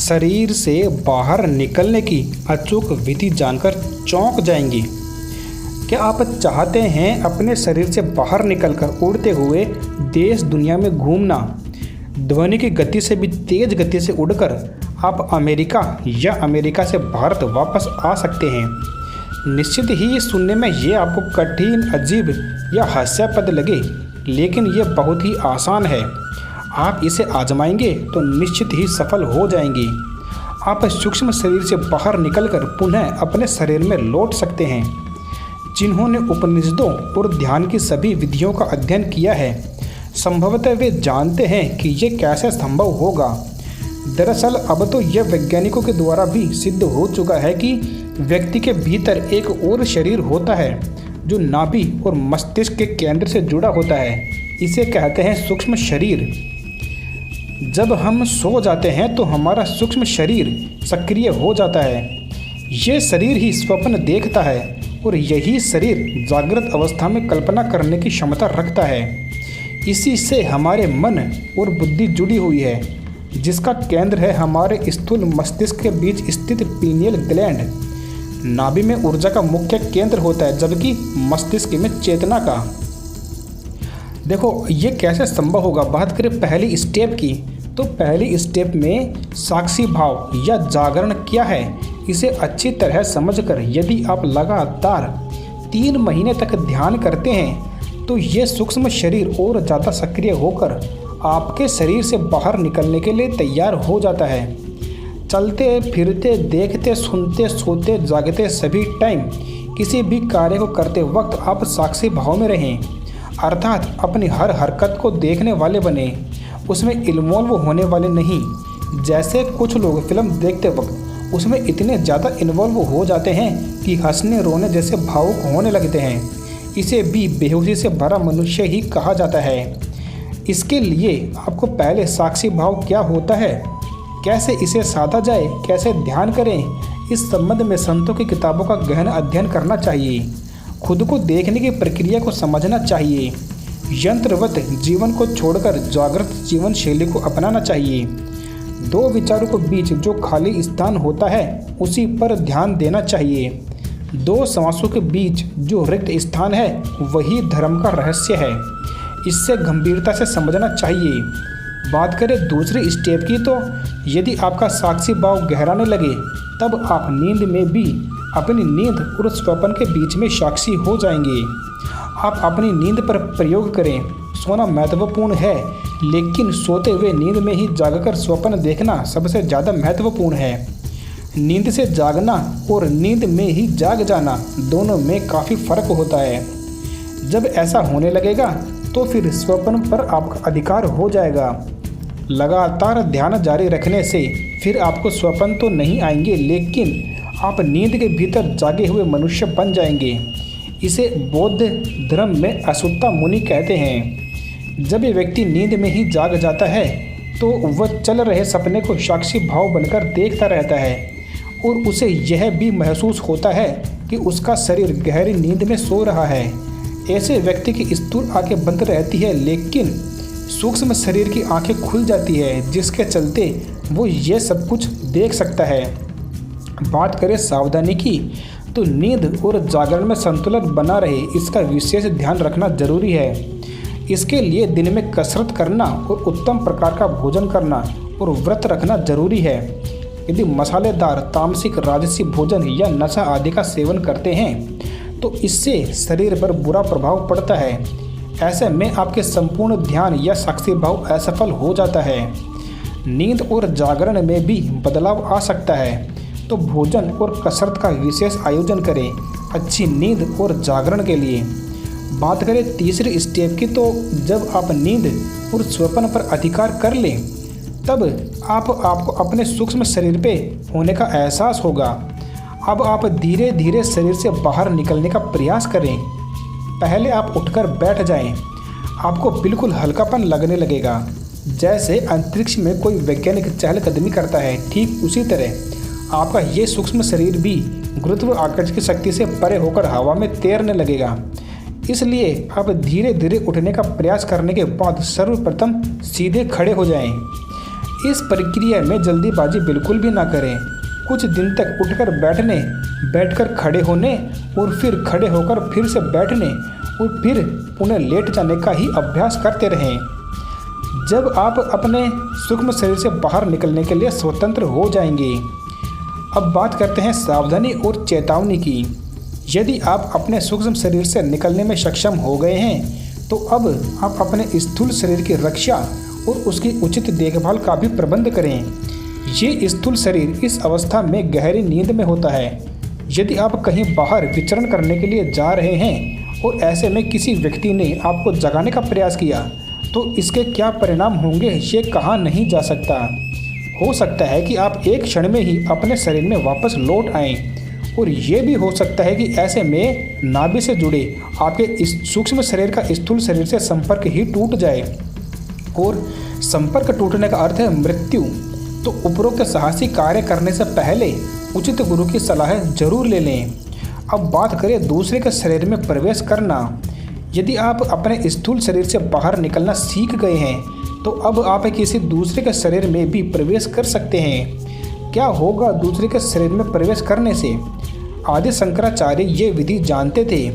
शरीर से बाहर निकलने की अचूक विधि जानकर चौंक जाएंगी। क्या आप चाहते हैं अपने शरीर से बाहर निकलकर उड़ते हुए देश दुनिया में घूमना? ध्वनि की गति से भी तेज गति से उड़कर आप अमेरिका या अमेरिका से भारत वापस आ सकते हैं। निश्चित ही सुनने में ये आपको कठिन, अजीब या हास्यास्पद लगे, लेकिन ये बहुत ही आसान है। आप इसे आजमाएंगे तो निश्चित ही सफल हो जाएंगे। आप सूक्ष्म शरीर से बाहर निकलकर पुनः अपने शरीर में लौट सकते हैं। जिन्होंने उपनिषदों और ध्यान की सभी विधियों का अध्ययन किया है, संभवतः वे जानते हैं कि ये कैसे संभव होगा। दरअसल अब तो यह वैज्ञानिकों के द्वारा भी सिद्ध हो चुका है कि व्यक्ति के भीतर एक और शरीर होता है जो नाभि और मस्तिष्क के केंद्र से जुड़ा होता है। इसे कहते हैं सूक्ष्म शरीर। जब हम सो जाते हैं तो हमारा सूक्ष्म शरीर सक्रिय हो जाता है। ये शरीर ही स्वप्न देखता है और यही शरीर जागृत अवस्था में कल्पना करने की क्षमता रखता है। इसी से हमारे मन और बुद्धि जुड़ी हुई है, जिसका केंद्र है हमारे स्थूल मस्तिष्क के बीच स्थित पीनियल ग्लैंड। नाभि में ऊर्जा का मुख्य केंद्र होता है, जबकि मस्तिष्क में चेतना का। देखो ये कैसे संभव होगा। बात करें पहली स्टेप की, तो पहली स्टेप में साक्षी भाव या जागरण क्या है, इसे अच्छी तरह समझकर यदि आप लगातार 3 महीने तक ध्यान करते हैं तो ये सूक्ष्म शरीर और ज़्यादा सक्रिय होकर आपके शरीर से बाहर निकलने के लिए तैयार हो जाता है। चलते फिरते, देखते, सुनते, सोते, जागते सभी टाइम किसी भी कार्य को करते वक्त आप साक्षी भाव में रहें, अर्थात अपनी हर हरकत को देखने वाले बने, उसमें इन्वॉल्व होने वाले नहीं। जैसे कुछ लोग फिल्म देखते वक्त उसमें इतने ज़्यादा इन्वॉल्व हो जाते हैं कि हंसने रोने जैसे भावुक होने लगते हैं। इसे भी बेहोशी से भरा मनुष्य ही कहा जाता है। इसके लिए आपको पहले साक्षी भाव क्या होता है, कैसे इसे साधा जाए, कैसे ध्यान करें, इस संबंध में संतों की किताबों का गहन अध्ययन करना चाहिए। खुद को देखने की प्रक्रिया को समझना चाहिए। यंत्रवत जीवन को छोड़कर जागृत जीवन शैली को अपनाना चाहिए। 2 विचारों के बीच जो खाली स्थान होता है उसी पर ध्यान देना चाहिए। 2 श्वासों के बीच जो रिक्त स्थान है वही धर्म का रहस्य है। इससे गंभीरता से समझना चाहिए। बात करें दूसरी स्टेप की, तो यदि आपका साक्षी भाव गहराने लगे तब आप नींद में भी अपनी नींद और स्वप्न के बीच में साक्षी हो जाएंगे। आप अपनी नींद पर प्रयोग करें। सोना महत्वपूर्ण है, लेकिन सोते हुए नींद में ही जागकर स्वप्न देखना सबसे ज़्यादा महत्वपूर्ण है। नींद से जागना और नींद में ही जाग जाना दोनों में काफ़ी फर्क होता है। जब ऐसा होने लगेगा तो फिर स्वप्न पर आपका अधिकार हो जाएगा। लगातार ध्यान जारी रखने से फिर आपको स्वप्न तो नहीं आएंगे, लेकिन आप नींद के भीतर जागे हुए मनुष्य बन जाएंगे। इसे बौद्ध धर्म में असुत्ता मुनि कहते हैं। जब ये व्यक्ति नींद में ही जाग जाता है तो वह चल रहे सपने को साक्षी भाव बनकर देखता रहता है और उसे यह भी महसूस होता है कि उसका शरीर गहरी नींद में सो रहा है। ऐसे व्यक्ति की स्थूल आंखें बंद रहती है, लेकिन सूक्ष्म शरीर की आंखें खुल जाती है, जिसके चलते वो ये सब कुछ देख सकता है। बात करें सावधानी की, तो नींद और जागरण में संतुलन बना रहे, इसका विशेष ध्यान रखना जरूरी है। इसके लिए दिन में कसरत करना और उत्तम प्रकार का भोजन करना और व्रत रखना जरूरी है। यदि मसालेदार, तामसिक, राजसी भोजन या नशा आदि का सेवन करते हैं तो इससे शरीर पर बुरा प्रभाव पड़ता है। ऐसे में आपके संपूर्ण ध्यान या साक्षी भाव असफल हो जाता है। नींद और जागरण में भी बदलाव आ सकता है, तो भोजन और कसरत का विशेष आयोजन करें अच्छी नींद और जागरण के लिए। बात करें तीसरी स्टेप की, तो जब आप नींद और स्वप्न पर अधिकार कर लें तब आपको अपने सूक्ष्म शरीर पे होने का एहसास होगा। अब आप धीरे धीरे शरीर से बाहर निकलने का प्रयास करें। पहले आप उठकर बैठ जाएं। आपको बिल्कुल हल्कापन लगने लगेगा, जैसे अंतरिक्ष में कोई वैज्ञानिक चहलकदमी करता है। ठीक उसी तरह आपका ये सूक्ष्म शरीर भी गुरुत्वाकर्षण की शक्ति से परे होकर हवा में तैरने लगेगा। इसलिए आप धीरे धीरे उठने का प्रयास करने के बाद सर्वप्रथम सीधे खड़े हो जाएं। इस प्रक्रिया में जल्दीबाजी बिल्कुल भी ना करें। कुछ दिन तक उठकर बैठने, बैठकर खड़े होने और फिर खड़े होकर फिर से बैठने और फिर पुनः लेट जाने का ही अभ्यास करते रहें। जब आप अपने सूक्ष्म शरीर से बाहर निकलने के लिए स्वतंत्र हो जाएंगे। अब बात करते हैं सावधानी और चेतावनी की। यदि आप अपने सूक्ष्म शरीर से निकलने में सक्षम हो गए हैं तो अब आप अपने स्थूल शरीर की रक्षा और उसकी उचित देखभाल का भी प्रबंध करें। ये स्थूल शरीर इस अवस्था में गहरी नींद में होता है। यदि आप कहीं बाहर विचरण करने के लिए जा रहे हैं और ऐसे में किसी व्यक्ति ने आपको जगाने का प्रयास किया तो इसके क्या परिणाम होंगे ये कहा नहीं जा सकता। हो सकता है कि आप एक क्षण में ही अपने शरीर में वापस लौट आएं और ये भी हो सकता है कि ऐसे में नाभि से जुड़े आपके इस सूक्ष्म शरीर का स्थूल शरीर से संपर्क ही टूट जाए और संपर्क टूटने का अर्थ है मृत्यु। तो उपरोक्त साहसी कार्य करने से पहले उचित गुरु की सलाह जरूर ले लें। अब बात करें दूसरे के शरीर में प्रवेश करना। यदि आप अपने स्थूल शरीर से बाहर निकलना सीख गए हैं तो अब आप किसी दूसरे के शरीर में भी प्रवेश कर सकते हैं। क्या होगा दूसरे के शरीर में प्रवेश करने से? आदि शंकराचार्य ये विधि जानते थे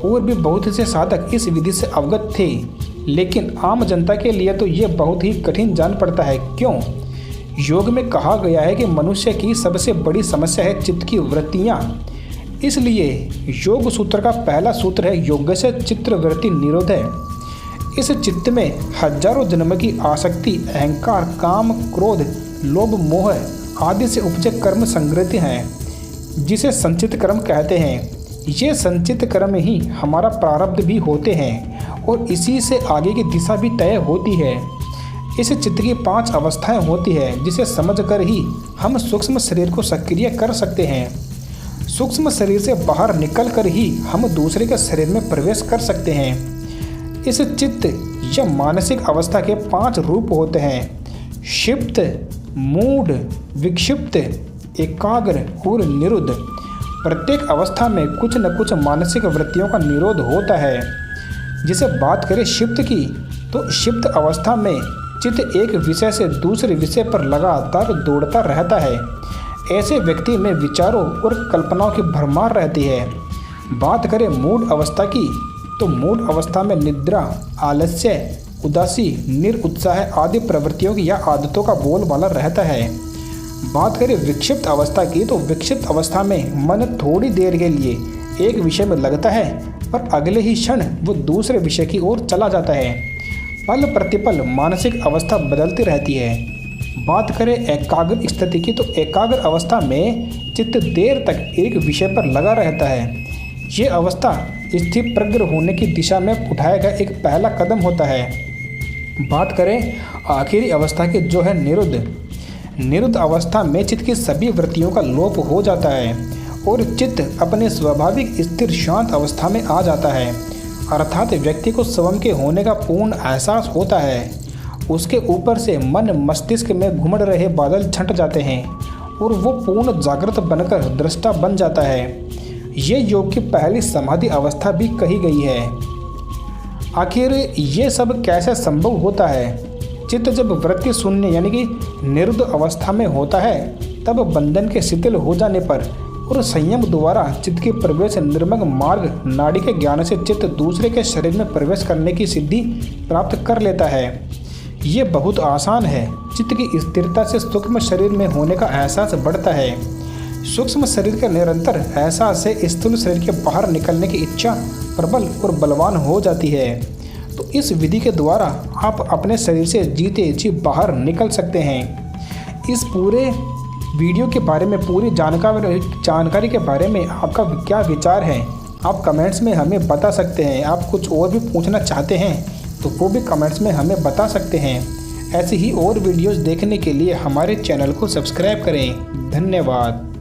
और भी बहुत से साधक इस विधि से अवगत थे, लेकिन आम जनता के लिए तो ये बहुत ही कठिन जान पड़ता है। क्यों? योग में कहा गया है कि मनुष्य की सबसे बड़ी समस्या है चित्त की वृत्तियाँ। इसलिए योग सूत्र का पहला सूत्र है योग से चित्त वृत्ति निरोध है। इस चित्त में हजारों जन्म की आसक्ति, अहंकार, काम, क्रोध, लोभ, मोह आदि से उपजे कर्म संग्रहित हैं, जिसे संचित कर्म कहते हैं। ये संचित कर्म ही हमारा प्रारब्ध भी होते हैं और इसी से आगे की दिशा भी तय होती है। इस चित्त की 5 अवस्थाएं होती है, जिसे समझकर ही हम सूक्ष्म शरीर को सक्रिय कर सकते हैं। सूक्ष्म शरीर से बाहर निकलकर ही हम दूसरे के शरीर में प्रवेश कर सकते हैं। इस चित्त या मानसिक अवस्था के 5 रूप होते हैं: क्षिप्त, मूढ़, विक्षिप्त, एकाग्र और निरुद्ध। प्रत्येक अवस्था में कुछ न कुछ मानसिक वृत्तियों का निरोध होता है। जिसे बात करें क्षिप्त की, तो क्षिप्त अवस्था में चित्त एक विषय से दूसरे विषय पर लगातार दौड़ता रहता है। ऐसे व्यक्ति में विचारों और कल्पनाओं की भरमार रहती है। बात करें मूढ़ अवस्था की, तो मूढ़ अवस्था में निद्रा, आलस्य, उदासी, निरुत्साह आदि प्रवृत्तियों की या आदतों का बोलबाला रहता है। बात करें विक्षिप्त अवस्था की, तो विक्षिप्त अवस्था में मन थोड़ी देर के लिए एक विषय में लगता है पर अगले ही क्षण वो दूसरे विषय की ओर चला जाता है। पल प्रतिपल मानसिक अवस्था बदलती रहती है। बात करें एकाग्र स्थिति की, तो एकाग्र अवस्था में चित्त देर तक एक विषय पर लगा रहता है। ये अवस्था स्थिर प्रज्ञ होने की दिशा में उठाया गया एक पहला कदम होता है। बात करें आखिरी अवस्था की, जो है निरुद्ध। निरुद्ध अवस्था में चित्त की सभी वृत्तियों का लोप हो जाता है और चित्त अपने स्वाभाविक स्थिर शांत अवस्था में आ जाता है। अर्थात व्यक्ति को स्वयं के होने का पूर्ण एहसास होता है। उसके ऊपर से मन मस्तिष्क में घुमड़ रहे बादल छंट जाते हैं और वो पूर्ण जागृत बनकर दृष्टा बन जाता है। ये योग की पहली समाधि अवस्था भी कही गई है। आखिर ये सब कैसे संभव होता है? चित्त जब वृत्ति शून्य यानी कि निरुद्ध अवस्था में होता है, तब बंधन के शिथिल हो जाने पर और संयम द्वारा चित्त के प्रवेश निर्मग मार्ग नाड़ी के ज्ञान से चित्त दूसरे के शरीर में प्रवेश करने की सिद्धि प्राप्त कर लेता है। ये बहुत आसान है। चित्त की स्थिरता से सूक्ष्म शरीर में होने का एहसास बढ़ता है। सूक्ष्म शरीर के निरंतर एहसास से स्थूल शरीर के बाहर निकलने की इच्छा प्रबल और बलवान हो जाती है। तो इस विधि के द्वारा आप अपने शरीर से जीते जी बाहर निकल सकते हैं। इस पूरे वीडियो के बारे में, पूरी जानकारी के बारे में आपका क्या विचार है? आप कमेंट्स में हमें बता सकते हैं। आप कुछ और भी पूछना चाहते हैं तो वो भी कमेंट्स में हमें बता सकते हैं। ऐसी ही और वीडियोस देखने के लिए हमारे चैनल को सब्सक्राइब करें। धन्यवाद।